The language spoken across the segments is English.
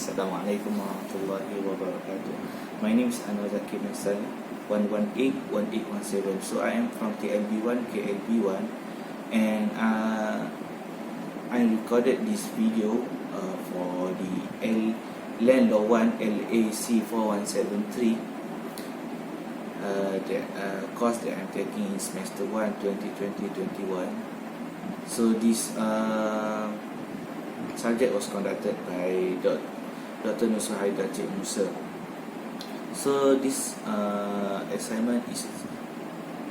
Assalamualaikum warahmatullahi wabarakatuh. My name is Anuar Zaki Bin Salleh, 1181817. So I am from TLB1 KLB1, and I recorded this video for the Land Law 1 LAC 4173 course that I'm taking in semester 1 2020-21. So this subject was conducted by Dr. Norsuhaida Che Musa. So this assignment is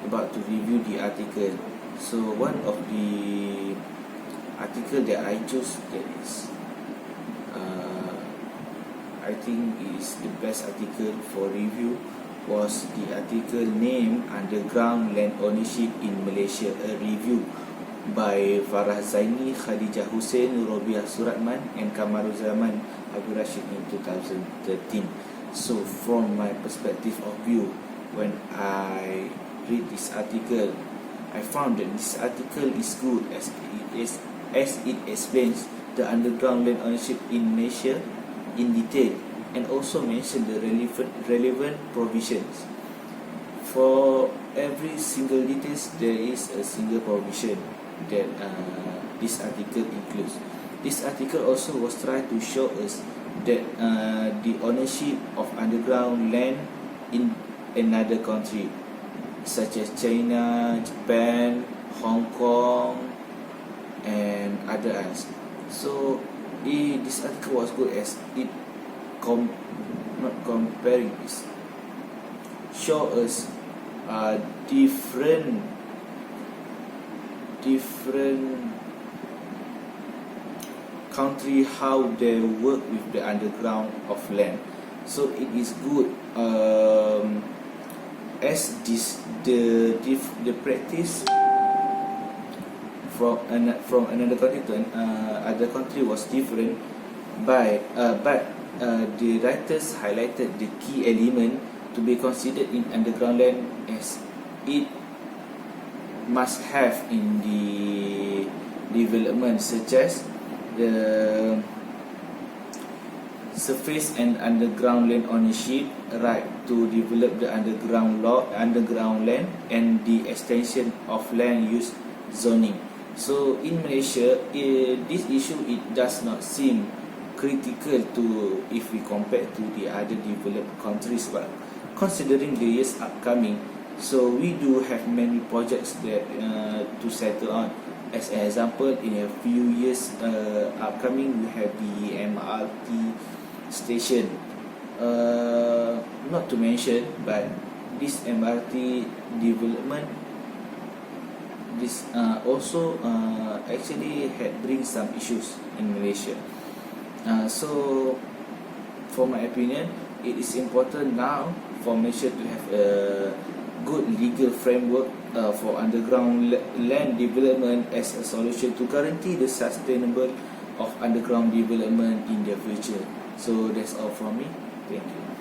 about to review the article. So one of the article that I chose that is I think is the best article for review was the article named Underground Land Ownership in Malaysia, a review by Farah, Zaini, Khadijah, Hussin, Robiah, Suratman and Kamaruzaman Rasid in 2013. So from my perspective of view, when I read this article, I found that this article is good as it explains the underground land ownership in Malaysia in detail and also mention the relevant provisions. For every single details, there is a single provision that this article includes. This article also was trying to show us that the ownership of underground land in another country such as China, Japan, Hong Kong and others. So this article was good as it not comparing, is show us different country how they work with the underground of land. So it is good as this the practice from another country to other country was different but the writers highlighted the key element to be considered in underground land as it must have in the development, such as the surface and underground land ownership, right to develop the underground land, and the extension of land use zoning. So in Malaysia, this issue it does not seem critical to if we compare to the other developed countries, but considering the years upcoming, so we do have many projects that to settle on. As an example, in a few years upcoming, we have the MRT station. Not to mention, but this MRT development, this also actually had bring some issues in Malaysia. So, for my opinion, it is important now for Malaysia to have a good legal framework for underground land development as a solution to guarantee the sustainable of underground development in the future. So that's all from me. Thank you.